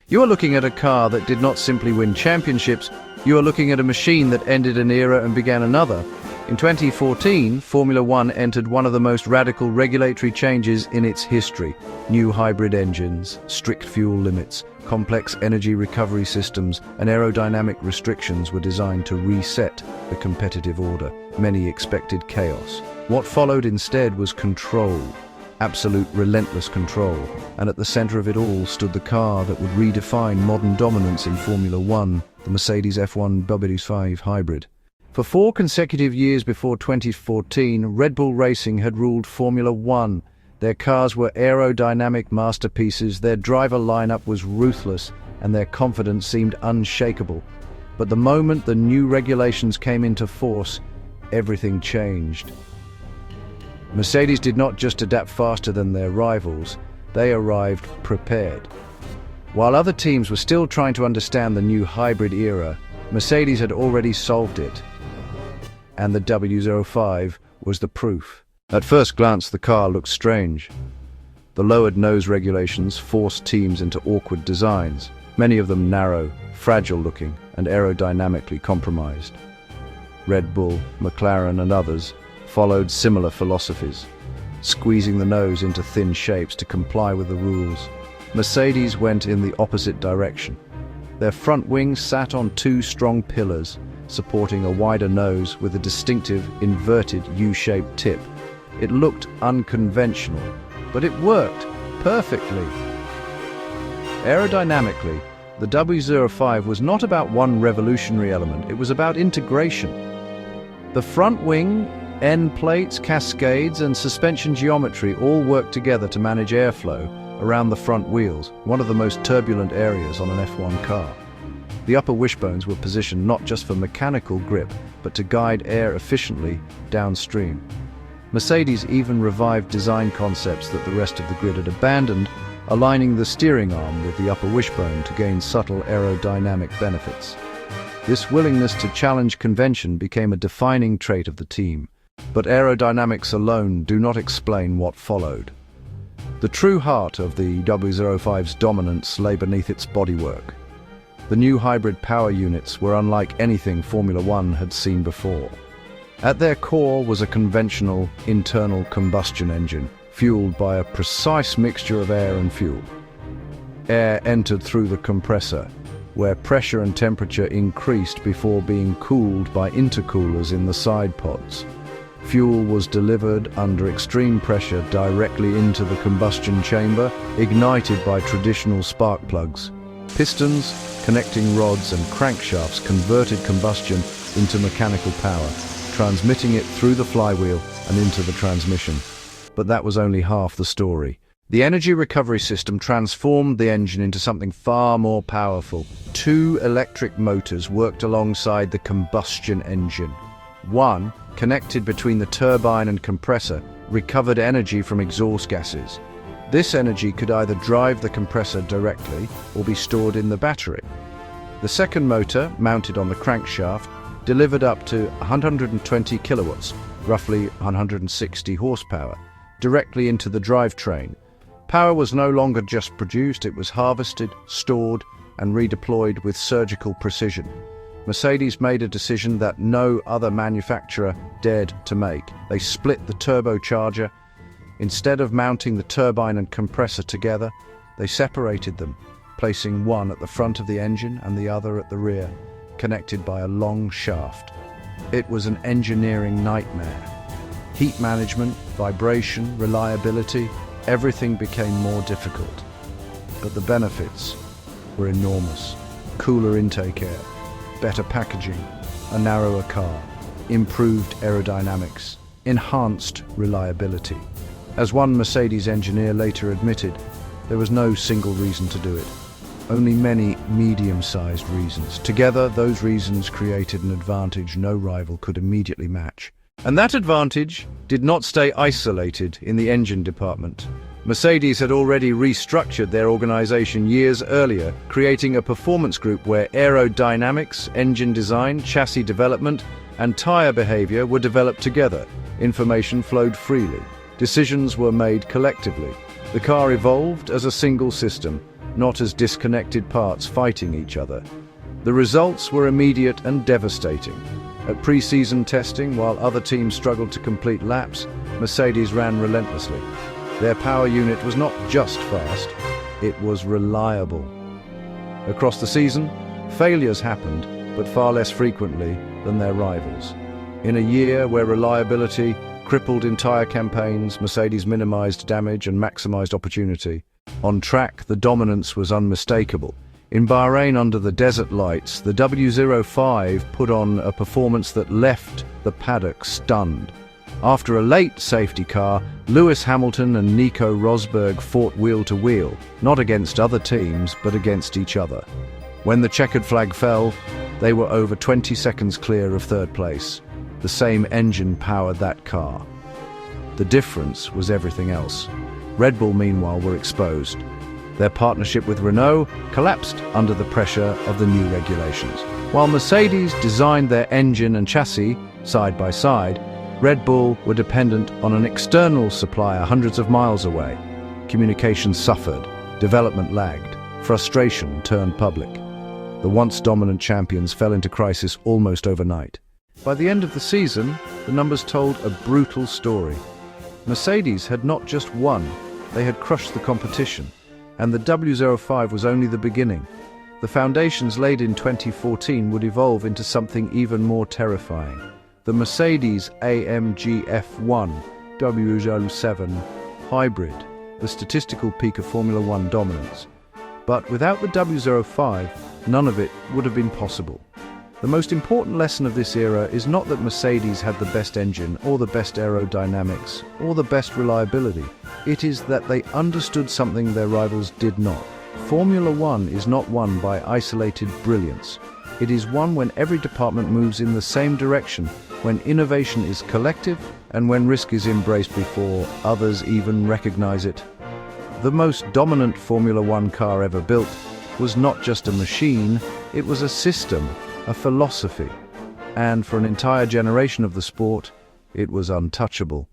You are looking at a car that did not simply win championships, you are looking at a machine that ended an era and began another. In 2014, Formula One entered one of the most radical regulatory changes in its history. New hybrid engines, strict fuel limits, complex energy recovery systems, and aerodynamic restrictions were designed to reset the competitive order. Many expected chaos. What followed instead was control. Absolute relentless control, and at the center of it all stood the car that would redefine modern dominance in Formula One, the Mercedes F1 W05 hybrid. For 4 consecutive years before 2014, Red Bull Racing had ruled Formula One. Their cars were aerodynamic masterpieces, their driver lineup was ruthless, and their confidence seemed unshakable. But the moment the new regulations came into force, everything changed. Mercedes did not just adapt faster than their rivals, they arrived prepared. While other teams were still trying to understand the new hybrid era, Mercedes had already solved it. And the W05 was the proof. At first glance, the car looked strange. The lowered nose regulations forced teams into awkward designs, many of them narrow, fragile-looking, and aerodynamically compromised. Red Bull, McLaren, and others followed similar philosophies, squeezing the nose into thin shapes to comply with the rules. Mercedes went in the opposite direction. Their front wing sat on 2 strong pillars, supporting a wider nose with a distinctive inverted U-shaped tip. It looked unconventional, but it worked perfectly. Aerodynamically, the W05 was not about one revolutionary element, it was about integration. The front wing, end plates, cascades, and suspension geometry all worked together to manage airflow around the front wheels, one of the most turbulent areas on an F1 car. The upper wishbones were positioned not just for mechanical grip, but to guide air efficiently downstream. Mercedes even revived design concepts that the rest of the grid had abandoned, aligning the steering arm with the upper wishbone to gain subtle aerodynamic benefits. This willingness to challenge convention became a defining trait of the team. But aerodynamics alone do not explain what followed. The true heart of the W05's dominance lay beneath its bodywork. The new hybrid power units were unlike anything Formula One had seen before. At their core was a conventional internal combustion engine, fueled by a precise mixture of air and fuel. Air entered through the compressor, where pressure and temperature increased before being cooled by intercoolers in the side pods. Fuel was delivered under extreme pressure directly into the combustion chamber, ignited by traditional spark plugs. Pistons, connecting rods, and crankshafts converted combustion into mechanical power, transmitting it through the flywheel and into the transmission. But that was only half the story. The energy recovery system transformed the engine into something far more powerful. 2 electric motors worked alongside the combustion engine. One, connected between the turbine and compressor, recovered energy from exhaust gases. This energy could either drive the compressor directly or be stored in the battery. The second motor, mounted on the crankshaft, delivered up to 120 kilowatts, roughly 160 horsepower, directly into the drivetrain. Power was no longer just produced, it was harvested, stored, and redeployed with surgical precision. Mercedes made a decision that no other manufacturer dared to make. They split the turbocharger. Instead of mounting the turbine and compressor together, they separated them, placing one at the front of the engine and the other at the rear, connected by a long shaft. It was an engineering nightmare. Heat management, vibration, reliability, everything became more difficult. But the benefits were enormous. Cooler intake air, better packaging, a narrower car, improved aerodynamics, enhanced reliability. As one Mercedes engineer later admitted, there was no single reason to do it, only many medium-sized reasons. Together, those reasons created an advantage no rival could immediately match. And that advantage did not stay isolated in the engine department. Mercedes had already restructured their organization years earlier, creating a performance group where aerodynamics, engine design, chassis development, and tire behavior were developed together. Information flowed freely. Decisions were made collectively. The car evolved as a single system, not as disconnected parts fighting each other. The results were immediate and devastating. At pre-season testing, while other teams struggled to complete laps, Mercedes ran relentlessly. Their power unit was not just fast, it was reliable. Across the season, failures happened, but far less frequently than their rivals. In a year where reliability crippled entire campaigns, Mercedes minimized damage and maximized opportunity. On track, the dominance was unmistakable. In Bahrain under the desert lights, the W05 put on a performance that left the paddock stunned. After a late safety car, Lewis Hamilton and Nico Rosberg fought wheel to wheel, not against other teams, but against each other. When the checkered flag fell, they were over 20 seconds clear of third place. The same engine powered that car. The difference was everything else. Red Bull, meanwhile, were exposed. Their partnership with Renault collapsed under the pressure of the new regulations. While Mercedes designed their engine and chassis side by side, Red Bull were dependent on an external supplier hundreds of miles away. Communications suffered, development lagged, frustration turned public. The once dominant champions fell into crisis almost overnight. By the end of the season, the numbers told a brutal story. Mercedes had not just won, they had crushed the competition. And the W05 was only the beginning. The foundations laid in 2014 would evolve into something even more terrifying. The Mercedes AMG F1 W07 hybrid, the statistical peak of Formula One dominance. But without the W05, none of it would have been possible. The most important lesson of this era is not that Mercedes had the best engine, or the best aerodynamics, or the best reliability. It is that they understood something their rivals did not. Formula One is not won by isolated brilliance. It is won when every department moves in the same direction, when innovation is collective, and when risk is embraced before others even recognize it. The most dominant Formula One car ever built was not just a machine, it was a system, a philosophy, and for an entire generation of the sport, it was untouchable.